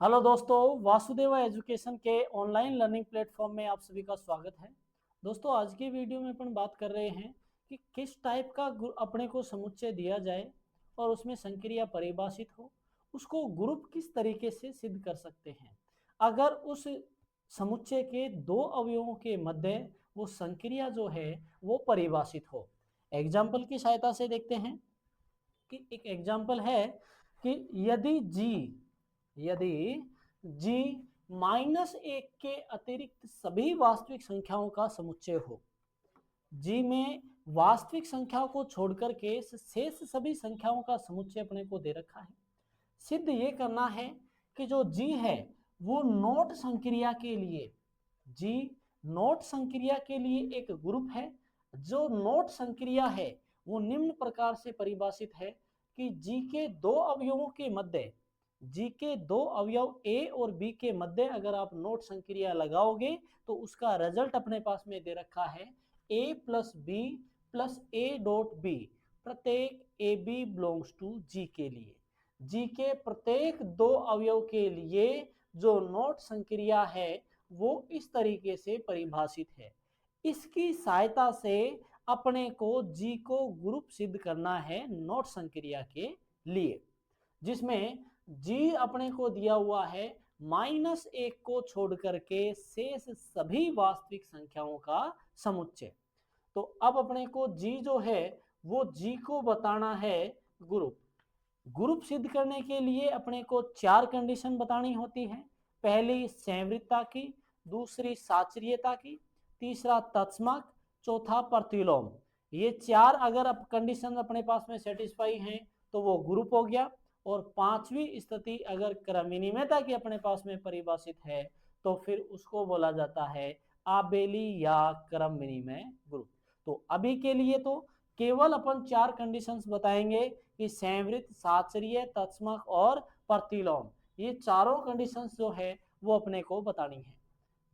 Hello दोस्तों, Vasudeva education के online learning platform में आप सभी का स्वागत है। दोस्तों, आज की वीडियो में अपन बात कर रहे हैं कि किस टाइप का अपने को समुच्चय दिया जाए और उसमें संक्रिया परिभाषित हो, उसको ग्रुप किस तरीके से सिद्ध कर सकते हैं अगर उस समुच्चय के दो अवयवों के मध्य वो संक्रिया जो है वो परिभाषित हो। एग्जाम्पल की सहायता से देखते हैं कि एक एग्जाम्पल है कि यदि जी -1 के अतिरिक्त सभी वास्तविक संख्याओं का समुच्चय हो। जी में वास्तविक संख्याओं को छोड़कर के शेष सभी संख्याओं का समुच्चय अपने को दे रखा है। सिद्ध ये करना है कि जो जी है वो नोट संक्रिया के लिए जी नोट संक्रिया के लिए एक ग्रुप है। जो नोट संक्रिया है वो निम्न प्रकार से परिभाषित है कि जी के दो अवयवों के मध्य जी के दो अवयव ए और बी के मध्य अगर आप नोट संक्रिया लगाओगे तो उसका रिजल्ट अपने पास में दे रखा है A plus B plus A dot B प्रत्येक A B belongs to G के लिए। जी के प्रत्येक दो अवयव के लिए जो नोट संक्रिया है वो इस तरीके से परिभाषित है। इसकी सहायता से अपने को जी को ग्रुप सिद्ध करना है नोट संक्रिया के लिए, जिसमें जी अपने को दिया हुआ है -1 को छोड़ करके शेष सभी वास्तविक संख्याओं का समुच्चय। तो अब अपने को जी जो है वो जी को बताना है ग्रुप। ग्रुप सिद्ध करने के लिए अपने को चार कंडीशन बतानी होती है। पहली संवृत्ता की, दूसरी साचर्यता की, तीसरा तत्समक, चौथा प्रतिलोम। ये चार अगर अब कंडीशन अपने पास में सेटिस्फाई हैं तो वो ग्रुप हो गया। और पांचवी स्थिति अगर क्रम विनिमयता की अपने पास में परिभाषित है तो फिर उसको बोला जाता है आबेली या क्रम विनिमय ग्रुप। तो अभी के लिए तो केवल अपन चार कंडीशंस बताएंगे कि संवृत्त, साचर्य, तत्समक और प्रतिलोम। ये चारों कंडीशंस जो है वो अपने को बतानी है।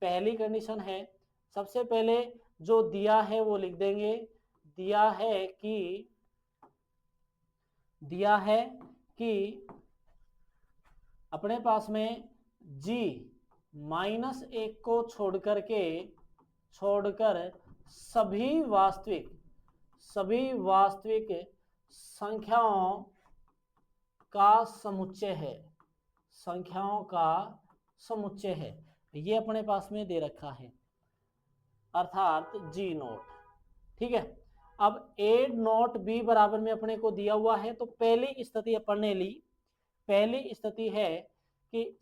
पहली कंडीशन है, सबसे पहले जो दिया है वो लिख देंगे। दिया है कि अपने पास में जी -1 को छोड़कर सभी वास्तविक संख्याओं का समुच्चय है। संख्याओं का समुच्चय है ये अपने पास में दे रखा है, अर्थात जी नोट। ठीक है। अब ए नोट बी बराबर में अपने को दिया हुआ है तो पहली स्थिति अपन ने ली। पहली स्थिति है कि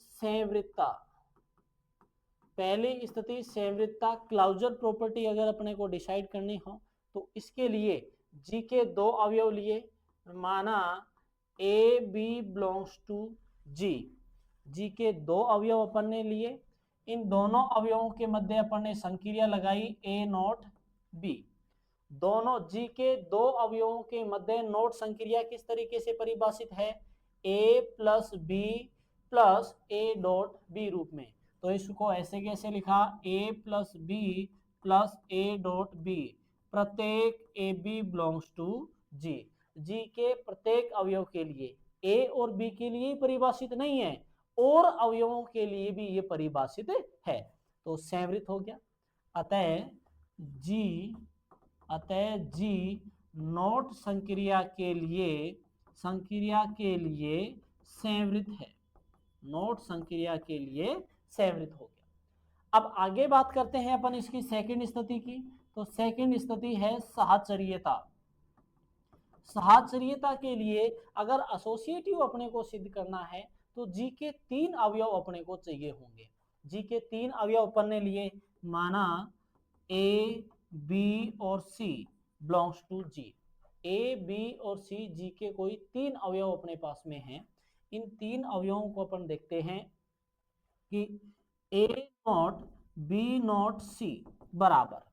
संवृत्ता क्लाउजर प्रॉपर्टी अगर अपने को डिसाइड करनी हो तो इसके लिए जी के दो अवयव लिए, माना A B belongs to G. G के दो अवयव अपन ने लिए, इन दोनों अवयवों के मध्य अपन ने संक्रिया लगाई ए नोट बी। दोनों जी के दो अवयवों के मध्य नोट संक्रिया किस तरीके से परिभाषित है, A plus B plus A dot B रूप में। तो इसको ऐसे कैसे लिखा, A plus B plus A dot B प्रत्येक A B belongs to G. G के प्रत्येक अवयव के लिए, ए और बी के लिए परिभाषित नहीं है, और अवयवों के लिए भी ये परिभाषित है। तो संवृत्त हो गया। अतः जी नोट संक्रिया के लिए संवृत्त है। नोट संक्रिया के लिए संवृत्त हो गया। अब आगे बात करते हैं अपन इसकी सेकंड स्थिति की। तो सेकंड स्थिति है साहचर्यता। साहचर्यता के लिए अगर एसोसिएटिव अपने को सिद्ध करना है तो जी के तीन अवयव अपने को चाहिए होंगे। जी के तीन अवयव अपन ने लिए, माना ए बी और C belongs to G. A B और सी जी के कोई तीन अवयव अपने पास में हैं। इन तीन अवयवों को अपन देखते हैं कि ए नॉट बी नॉट सी बराबर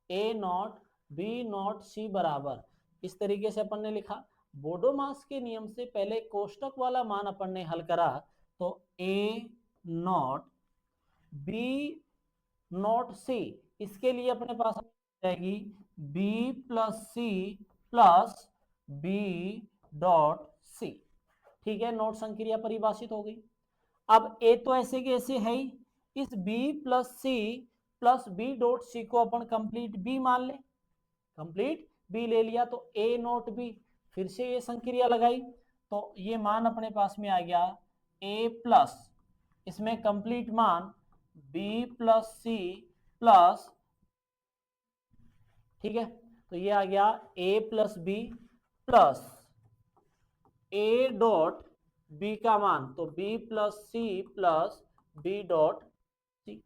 ए नॉट बी नॉट सी बराबर, इस तरीके से अपन ने लिखा। बोडोमास के नियम से पहले कोष्टक वाला मान अपन ने हल करा तो A not B not C, इसके लिए अपने पास जाएगी B plus C plus B dot C. ठीक है, नोट संक्रिया परिभाषित हो गई। अब ए तो ऐसे के ऐसे है ही, इस b plus B dot C को अपन कंप्लीट बी मान ले, कंप्लीट बी ले लिया तो ए नॉट बी, फिर से ये संक्रिया लगाई तो ये मान अपने पास में आ गया ए प्लस, इसमें कंप्लीट मान बी प्लस सी प्लस, ठीक है, तो ये आ गया A plus B plus A dot B का मान तो B plus C plus B dot C,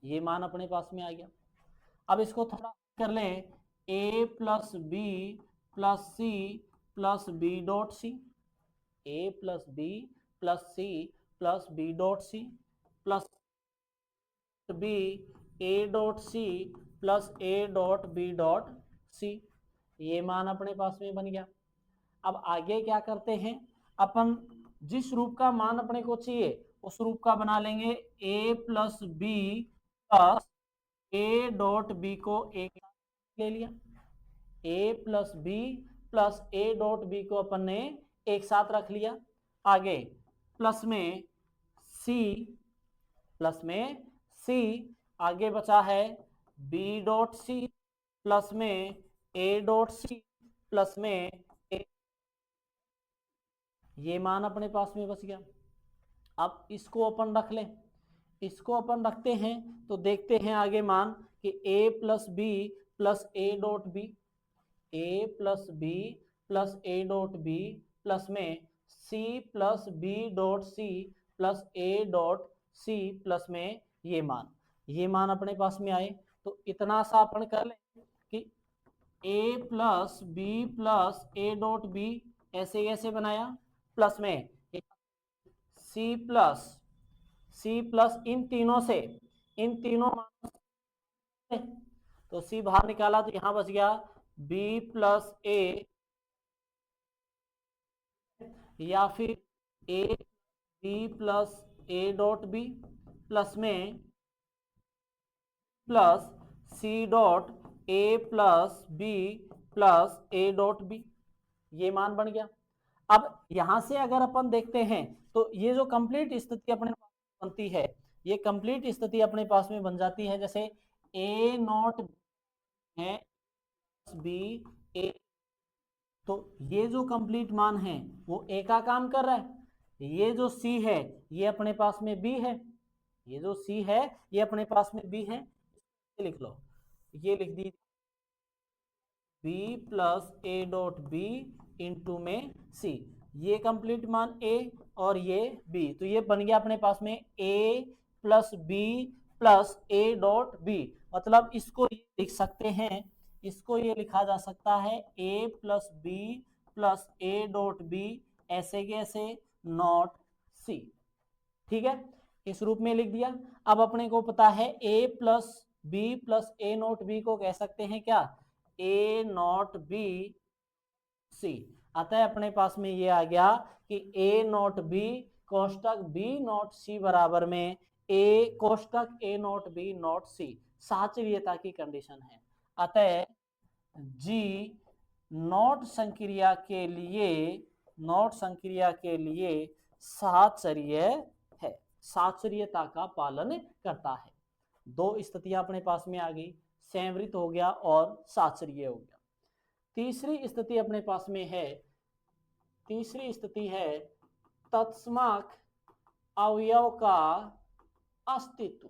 ये मान अपने पास में आ गया। अब इसको थोड़ा कर लें, A plus B plus C plus B dot C, A plus B plus C plus B dot C plus B A dot C plus A dot B dot C, ये मान अपने पास में बन गया। अब आगे क्या करते हैं, अपन जिस रूप का मान अपने को चाहिए उस रूप का बना लेंगे, A plus B plus A dot B को एक ले लिया, A plus B plus A dot B को अपन ने एक साथ रख लिया, आगे प्लस में सी, आगे बचा है बी डॉट सी प्लस में ए डॉट सी प्लस में ए, ये मान अपने पास में बच गया। अब इसको अपन रख लें, इसको अपन रखते हैं तो देखते हैं आगे मान कि a plus B plus A dot B, A plus B plus A dot B plus में C plus B dot C plus A dot C plus में ये मान अपने पास में आए तो इतना सा अपन कर लें कि a plus B plus A dot B ऐसे कैसे बनाया, प्लस में सी प्लस इन तीनों मानों से तो सी बाहर निकाला तो यहां बच गया b प्लस ए या फिर a B plus A dot B plus में plus C dot A plus B plus A dot B, ये मान बन गया। अब यहां से अगर अपन देखते हैं तो ये जो कंप्लीट स्थिति अपने पास बनती है, ये कंप्लीट स्थिति अपने पास में बन जाती है, जैसे ए नॉट है बी ए, तो ये जो कंप्लीट मान है वो ए का काम कर रहा है, ये जो सी है ये अपने पास में बी है, ये जो सी है ये अपने पास में बी है, लिख लो, ये लिख दी b plus A dot B into में सी, ये कंप्लीट मान a और ये b, तो ये बन गया अपने पास में a plus B plus A dot B, मतलब इसको ये लिख सकते हैं, इसको ये लिखा जा सकता है a plus B plus A dot B ऐसे कैसे नॉट सी, ठीक है, इस रूप में लिख दिया। अब अपने को पता है a plus B plus A not B को कह सकते हैं क्या, ए नॉट बी सी, अतः अपने पास में ये आ गया कि ए नॉट बी कोष्टक बी नॉट सी बराबर में ए कोष्टक ए नॉट बी नॉट सी, साहचर्यता की कंडीशन है, अतः जी नॉट संक्रिया के लिए साहचर्य है, साहचर्यता का पालन करता है। दो स्थितियां अपने पास में आ गई, संवृत हो गया और साहचर्य हो गया। तीसरी स्थिति अपने पास में है, तीसरी स्थिति है तत्समक अवयव का अस्तित्व,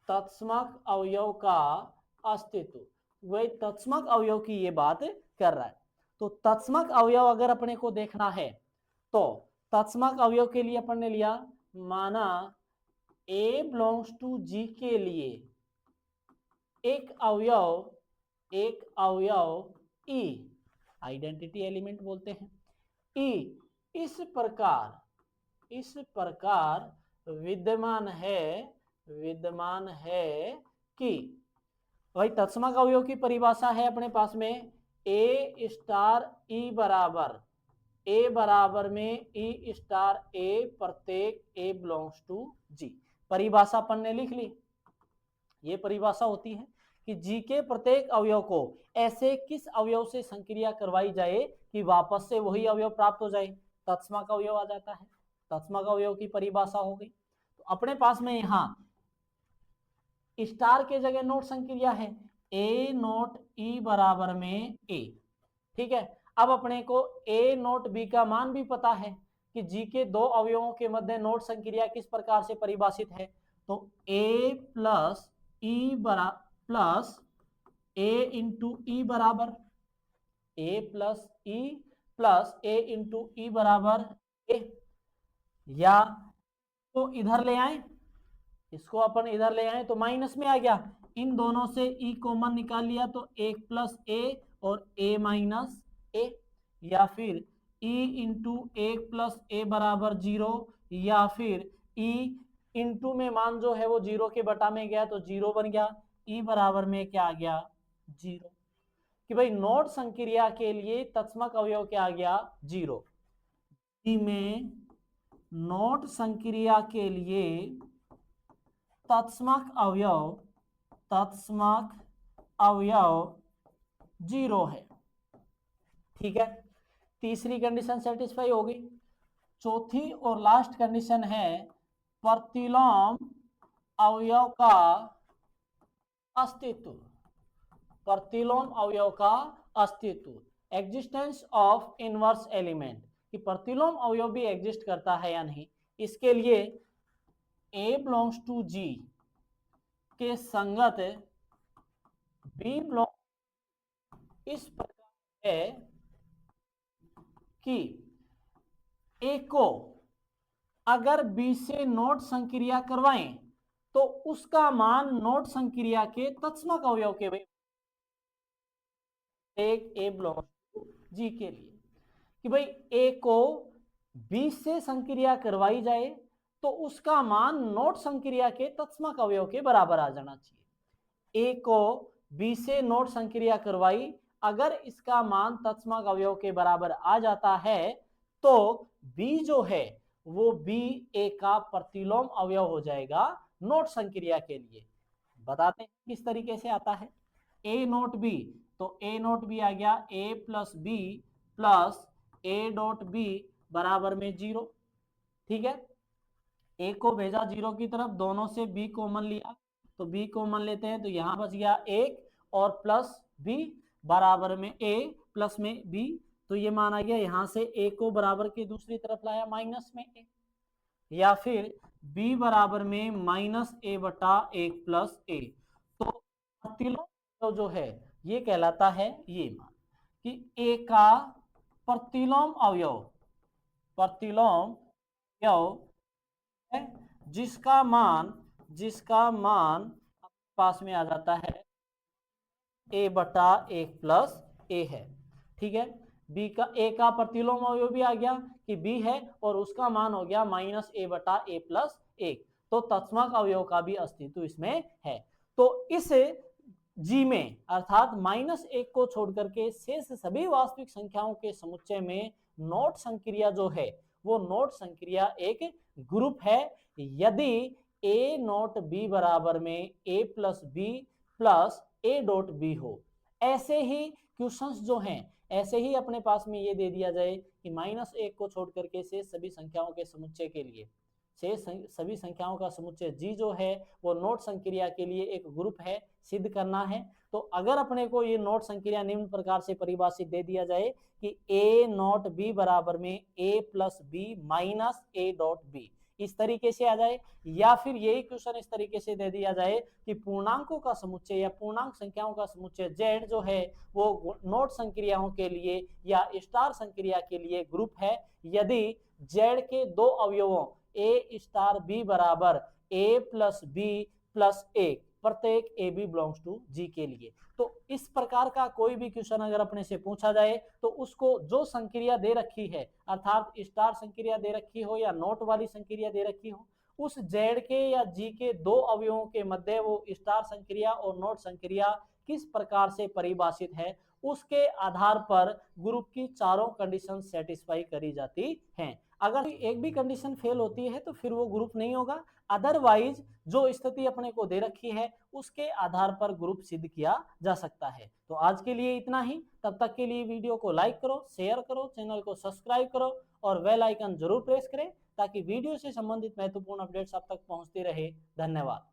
तत्समक अवयव का अस्तित्व, वही तत्समक अवयव की ये बात कर रहा है। तो तत्समक अवयव अगर अपने को देखना है तो तत्समक अवयव के लिए अपन ने लिया, माना A बिलोंग्स टू G के लिए एक अवयव E, आइडेंटिटी एलिमेंट बोलते हैं, E इस प्रकार विद्यमान है कि वही तत्समक अवयव की परिभाषा है अपने पास में A स्टार E बराबर में E स्टार A प्रत्येक A बिलोंग्स टू G, परिभाषा अपन ने लिख ली। ये परिभाषा होती है कि G के प्रत्येक अवयव को ऐसे किस अवयव से संक्रिया करवाई जाए कि वापस से वही अवयव प्राप्त हो जाए, तत्समक अवयव आ जाता है। तत्समक अवयव की परिभाषा हो गई। तो अपने पास में यहाँ स्टार के जगह नोट संक्रिया है, ए नोट ई बराबर में ए। ठीक है, अब अपने को ए नोट बी का मान भी पता है कि जी के दो अवयवों के मध्य नोट संक्रिया किस प्रकार से परिभाषित है। तो ए प्लस ई प्लस ए इंटू ई बराबर ए प्लस ए इंटू ई बराबर ए, या तो इधर ले आए, इसको अपन इधर ले आए तो माइनस में आ गया, इन दोनों से ई कॉमन निकाल लिया तो एक प्लस ए और ए माइनस ए, या फिर ई इंटू एक प्लस ए बराबर 0, या फिर ई इंटू में मान जो है वो 0 के बटा में गया तो 0 बन गया, ई बराबर में क्या आ गया 0, कि भाई नोट संक्रिया के लिए तत्समक अवयव क्या आ गया 0। ई में नोट संक्रिया के लिए तत्समक अवयव 0 है। ठीक है, तीसरी कंडीशन सेटिस्फाई हो गई। चौथी और लास्ट कंडीशन है प्रतिलोम अवयव का अस्तित्व। प्रतिलोम अवयव का अस्तित्व, एग्जिस्टेंस ऑफ इनवर्स एलिमेंट, कि प्रतिलोम अवयव भी एग्जिस्ट करता है या नहीं। इसके लिए ए बिलोंग्स टू जी के संगत बी बिलोंग इस प्रकार है कि ए को अगर बी से नोट संक्रिया करवाएं तो उसका मान नोट संक्रिया के तत्समक अवयव के एक ए बिलोंग्स टू जी के लिए, कि भाई ए को बी से संक्रिया करवाई जाए तो उसका मान नोट संक्रिया के तत्समक अवयव के बराबर आ जाना चाहिए। ए को बी से नोट संक्रिया करवाई, अगर इसका मान तत्समक अवयव के बराबर आ जाता है तो बी जो है वो बी ए का प्रतिलोम अवयव हो जाएगा नोट संक्रिया के लिए। बताते हैं किस तरीके से आता है। ए नोट बी, तो ए नोट बी आ गया A plus B plus A dot B बराबर में 0। ठीक है, ए को भेजा 0 की तरफ, दोनों से बी कॉमन लिया तो बी कॉमन लेते हैं तो यहां बच गया 1 और प्लस बी बराबर में ए प्लस में बी, तो ये माना गया। यहां से ए को बराबर की दूसरी तरफ लाया माइनस में ए, या फिर बी बराबर में माइनस ए बटा 1 प्लस ए। तो प्रतिलोम जो है ये कहलाता है ये मान कि ए का प्रतिलोम अवयव है जिसका मान पास में आ जाता है ए बटा 1 प्लस ए है। ठीक है, बी का ए का प्रतिलोम अवयव भी आ गया कि बी है और उसका मान हो गया माइनस ए बटा ए प्लस 1, तो तत्समक अवयव का भी अस्तित्व इसमें है। तो इस जी में अर्थात -1 को छोड़ करके शेष सभी वास्तविक संख्याओं के समुच्चय में नोट संक्रिया जो है वो नोट संक्रिया एक ग्रुप है यदि ए नोट बी बराबर में A plus B plus A dot B हो। ऐसे ही क्वेश्चंस जो हैं, ऐसे ही अपने पास में ये दे दिया जाए कि -1 को छोड़ करके शेष सभी संख्याओं के समुच्चय के लिए शेष सभी संख्याओं का समुच्चय जी जो है वो नोट संक्रिया के लिए एक ग्रुप है, सिद्ध करना है। तो अगर अपने को ये नोट संक्रिया निम्न प्रकार से परिभाषित दे दिया जाए कि ए नोट बी बराबर में A plus B minus A dot B, इस तरीके से आ जाए, या फिर यही क्वेश्चन इस तरीके से दे दिया जाए कि पूर्णांकों का समुच्चय या पूर्णांक संख्याओं का समुच्चय जेड जो है वो नोट संक्रियाओं के लिए या स्टार संक्रिया के लिए ग्रुप है यदि जेड के दो अवयवों ए स्टार बी बराबर ए प्लस बी प्लस ए, प्रत्येक A B belongs to G के लिए। तो इस प्रकार का कोई भी क्वेश्चन अगर अपने से पूछा जाए तो उसको जो संक्रिया दे रखी है अर्थात स्टार संक्रिया दे रखी हो या नोट वाली संक्रिया दे रखी हो, उस जेड के या जी के दो अवयवों के मध्य वो स्टार संक्रिया और नोट संक्रिया किस प्रकार से परिभाषित है उसके आधार पर ग्रुप की चारों कंडीशन सेटिस्फाई करी जाती हैं। अगर एक भी कंडीशन फेल होती है तो फिर वो ग्रुप नहीं होगा, अदरवाइज जो स्थिति अपने को दे रखी है उसके आधार पर ग्रुप सिद्ध किया जा सकता है। तो आज के लिए इतना ही, तब तक के लिए वीडियो को लाइक करो, शेयर करो, चैनल को सब्सक्राइब करो और बेल आइकन जरूर प्रेस करें ताकि वीडियो से संबंधित महत्वपूर्ण अपडेट्स आप तक पहुंचती रहे। धन्यवाद।